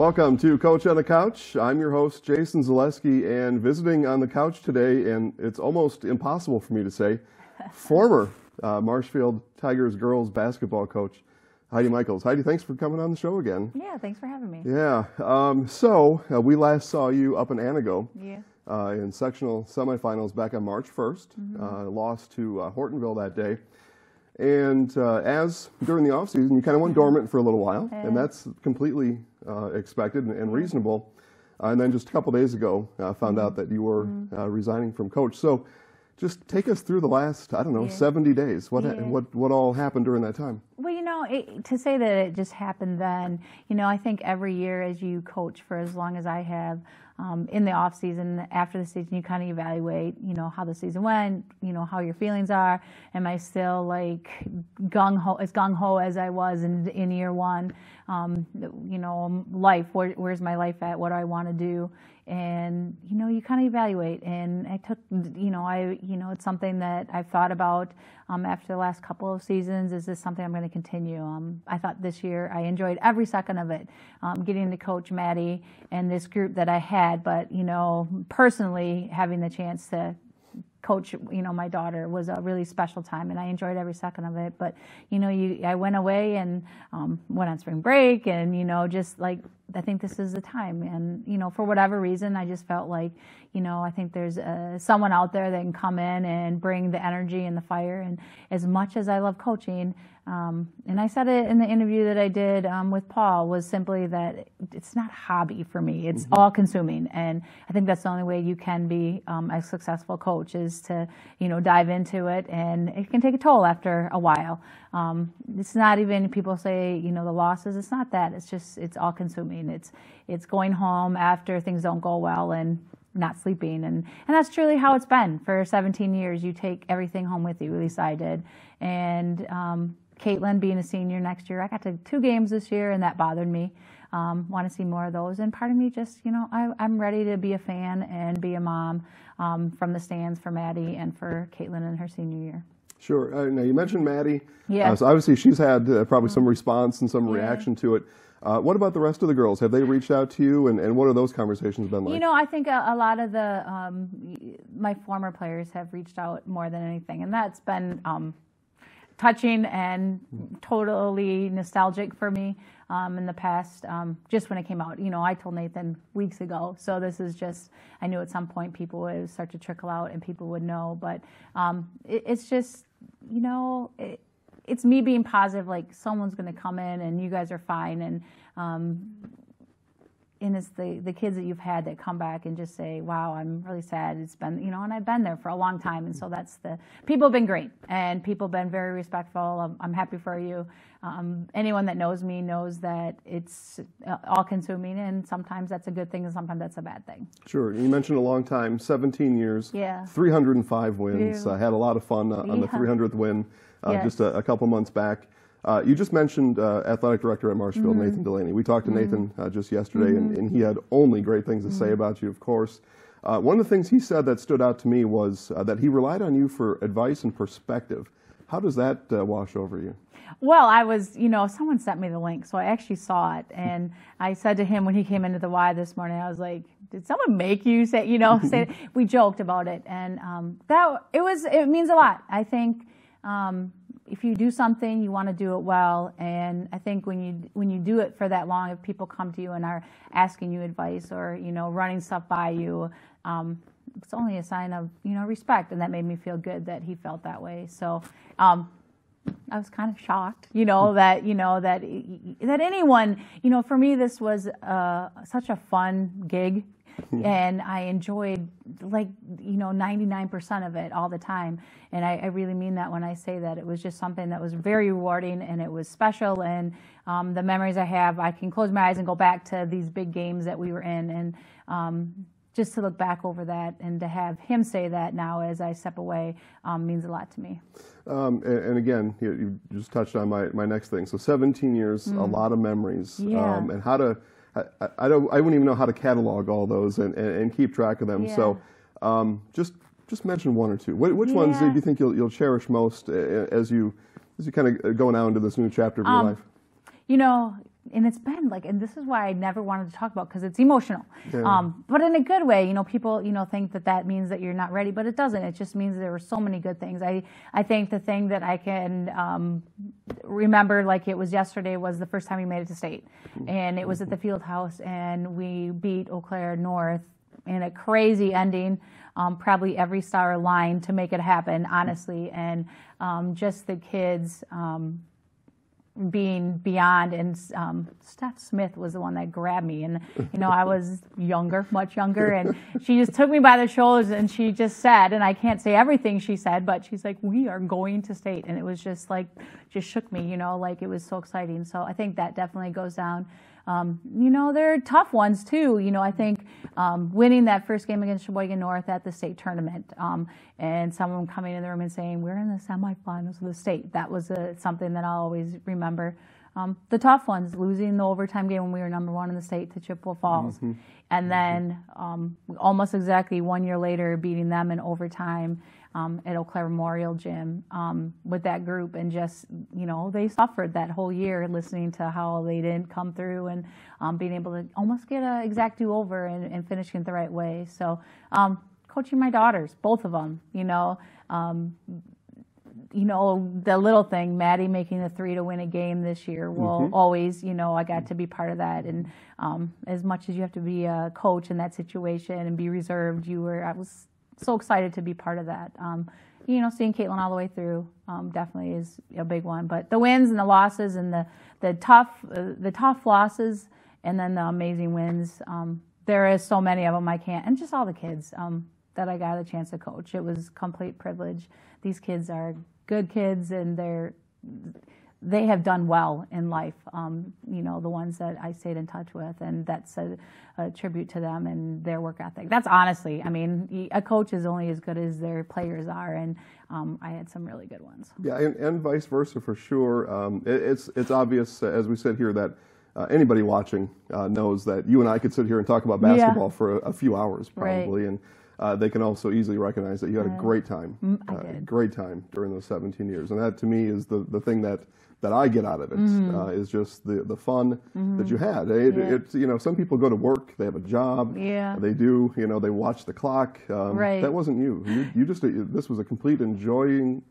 Welcome to Coach on the Couch. I'm your host, Jason Zaleski, and visiting on the couch today, and it's almost impossible for me to say, former Marshfield Tigers girls basketball coach, Heidi Michaelis. Heidi, thanks for coming on the show again. Yeah, thanks for having me. Yeah. So we last saw you up in Anago in sectional semifinals back on March 1st. Lost to Hortonville that day. And as during the offseason, you kind of went dormant for a little while, and that's completely expected and reasonable. And then just a couple days ago, found out that you were resigning from coach. So just take us through the last, 70 days. What all happened during that time? Well, to say that it just happened then, I think every year as you coach for as long as I have, in the off season, after the season, you kind of evaluate, how the season went, how your feelings are. Am I still like as gung ho as I was in year one? Life, where's my life at? What do I want to do? And, you kind of evaluate. And I took, it's something that I've thought about after the last couple of seasons. Is this something I'm going to continue? I thought this year I enjoyed every second of it, getting to coach Maddie and this group that I had. But, personally, having the chance to coach, my daughter was a really special time, and I enjoyed every second of it. But, I went away and went on spring break, and, just like, I think this is the time. And, for whatever reason, I just felt like, I think there's someone out there that can come in and bring the energy and the fire. And as much as I love coaching, and I said it in the interview that I did with Paul, was simply that it's not a hobby for me. It's all consuming. And I think that's the only way you can be a successful coach, is to, dive into it. And it can take a toll after a while. It's not even, people say, the losses, it's not that. It's just, it's all consuming. It's going home after things don't go well and not sleeping. And that's truly how it's been for 17 years. You take everything home with you. At least I did. And Caitlin being a senior next year, I got to 2 games this year, and that bothered me. Want to see more of those. And part of me just, I'm ready to be a fan and be a mom from the stands for Maddie and for Caitlin in her senior year. Sure. Now, you mentioned Maddie. Yeah. So obviously she's had probably some response and some reaction to it. What about the rest of the girls? Have they reached out to you, and what have those conversations been like? I think a lot of my former players have reached out more than anything, and that's been touching and totally nostalgic for me in the past, just when it came out. I told Nathan weeks ago, so this is just, I knew at some point people would start to trickle out and people would know, but it's just, it's me being positive, like someone's going to come in and you guys are fine, and it's the kids that you've had that come back and just say, wow, I'm really sad. It's been, and I've been there for a long time. And so people have been great, and people have been very respectful. I'm happy for you. Anyone that knows me knows that it's all consuming, and sometimes that's a good thing and sometimes that's a bad thing. Sure. You mentioned a long time, 17 years, 305 wins. Had a lot of fun on the 300th win just a couple months back. You just mentioned athletic director at Marshfield, Nathan Delaney. We talked to Nathan just yesterday, and he had only great things to say about you, of course. One of the things he said that stood out to me was that he relied on you for advice and perspective. How does that wash over you? Well, I was, someone sent me the link, so I actually saw it. And I said to him when he came into the Y this morning, I was like, did someone make you say, say it? We joked about it. And it means a lot. I think if you do something, you want to do it well. And I think when you do it for that long, if people come to you and are asking you advice or, running stuff by you, it's only a sign of, respect. And that made me feel good that he felt that way. So I was kind of shocked, that anyone, for me, this was such a fun gig. And I enjoyed 99% of it all the time. And I really mean that when I say that. It was just something that was very rewarding, and it was special. And the memories I have, I can close my eyes and go back to these big games that we were in. And just to look back over that and to have him say that now as I step away means a lot to me. And again, you just touched on my next thing. So 17 years, a lot of memories. And how to... I wouldn't even know how to catalog all those and keep track of them. So just mention one or two. Which ones do you think you'll cherish most as you kind of go now into this new chapter of your life? and it's been like, and this is why I never wanted to talk about, because it's emotional, Yeah. but in a good way. You know, people, you know, think that that means that you're not ready, but it doesn't. It just means there were so many good things. I think the thing that I can remember like it was yesterday was the first time we made it to state, and it was at the field house, and we beat Eau Claire North in a crazy ending, probably every star aligned to make it happen, honestly, and just the kids being beyond, and Steph Smith was the one that grabbed me, and you know, I was younger, much younger, and she just took me by the shoulders and she just said, and I can't say everything she said, but she's like, we are going to state, and it was just like, just shook me, you know, like it was so exciting. So I think that definitely goes down. You know, there are tough ones too. You know, I think winning that first game against Sheboygan North at the state tournament, and someone coming in the room and saying, we're in the semifinals of the state. That was something that I'll always remember. The tough ones, losing the overtime game when we were #1 in the state to Chippewa Falls. Mm-hmm. And then almost exactly 1 year later, beating them in overtime at Eau Claire Memorial Gym with that group, and just, you know, they suffered that whole year listening to how they didn't come through, and being able to almost get an exact do-over and finishing it the right way. So coaching my daughters, both of them, you know, the little thing, Maddie making the 3 to win a game this year will always, you know, I got to be part of that. And as much as you have to be a coach in that situation and be reserved, I was so excited to be part of that. You know, seeing Caitlin all the way through definitely is a big one. But the wins and the losses and the tough losses, and then the amazing wins, there is so many of them I can't, and just all the kids that I got a chance to coach. It was complete privilege. These kids are good kids, and they have done well in life. You know, the ones that I stayed in touch with, and that's a tribute to them and their work ethic. That's honestly, I mean, a coach is only as good as their players are, and I had some really good ones. Yeah, and vice versa for sure. It's obvious as we sit here that anybody watching knows that you and I could sit here and talk about basketball for a few hours probably, right. And they can also easily recognize that you had a great time, great time during those 17 years. And that to me is the thing that I get out of it, is just the fun that you had. It's, you know, some people go to work, they have a job, they do, you know, they watch the clock. Right. That wasn't you. You just, this was a complete enjoying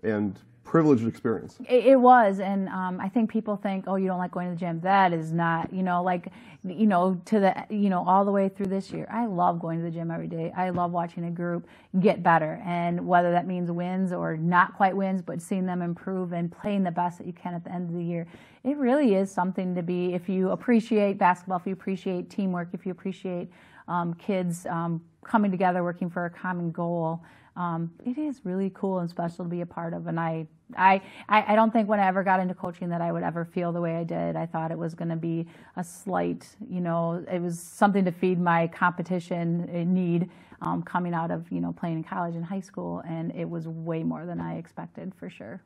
and privileged experience. It was, and I think people think, oh, you don't like going to the gym. That is not, you know, like, you know, to the, you know, all the way through this year. I love going to the gym every day. I love watching a group get better, and whether that means wins or not quite wins, but seeing them improve and playing the best that you can at the end of the year. It really is something to be, if you appreciate basketball, if you appreciate teamwork, if you appreciate kids coming together, working for a common goal. It is really cool and special to be a part of, and I don't think when I ever got into coaching that I would ever feel the way I did. I thought it was going to be a slight, you know, it was something to feed my competition need coming out of, you know, playing in college and high school, and it was way more than I expected, for sure.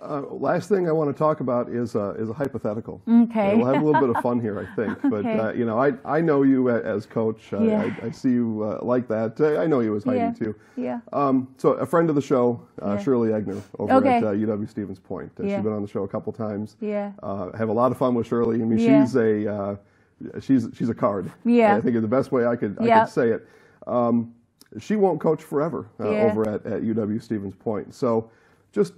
Last thing I want to talk about is a hypothetical. Okay. We'll have a little bit of fun here, I think. But, okay. You know, I know you as coach. I see you like that. I know you as Heidi, too. Yeah. So a friend of the show, Shirley Egner, over at UW-Stevens Point. She's been on the show a couple times. Yeah. Have a lot of fun with Shirley. I mean, she's a card. Yeah. I think is the best way I could say it. She won't coach forever over at UW-Stevens Point. So just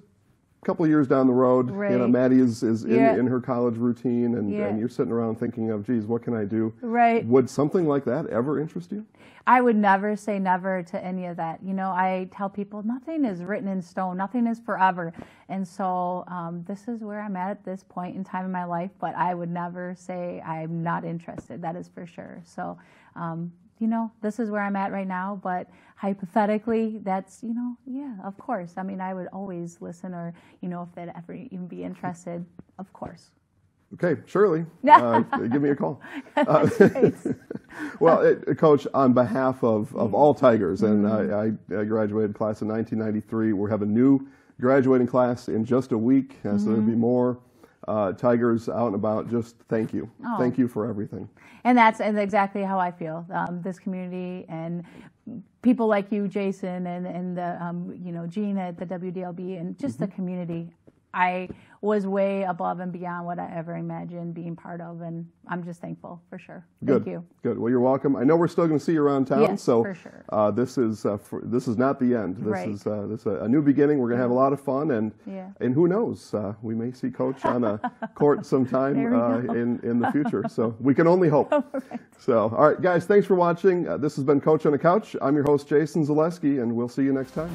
couple of years down the road, you know, Maddie is in her college routine, and you're sitting around thinking of, geez, what can I do? Right. Would something like that ever interest you? I would never say never to any of that. You know, I tell people nothing is written in stone, nothing is forever. And so this is where I'm at this point in time in my life, but I would never say I'm not interested. That is for sure. So, you know, this is where I'm at right now, but hypothetically, that's, you know, of course. I mean, I would always listen, or, you know, if they'd ever even be interested, of course. Okay, Shirley, give me a call. Well, Coach, on behalf of all Tigers, and I graduated class in 1993, we'll have a new graduating class in just a week, so there'll be more Tigers out and about. Just thank you. Oh. Thank you for everything. And that's exactly how I feel. This community and people like you, Jason, and you know, Gene at the WDLB, and just the community. I was way above and beyond what I ever imagined being part of, and I'm just thankful for sure. Good. Thank you. Good. Well, you're welcome. I know we're still going to see you around town, Yes, so for sure. this is not the end. This Right. is a new beginning. We're going to have a lot of fun, and who knows, we may see Coach on a court sometime in the future. So we can only hope. Right. So, all right, guys, thanks for watching. This has been Coach on the Couch. I'm your host, Jason Zaleski, and we'll see you next time.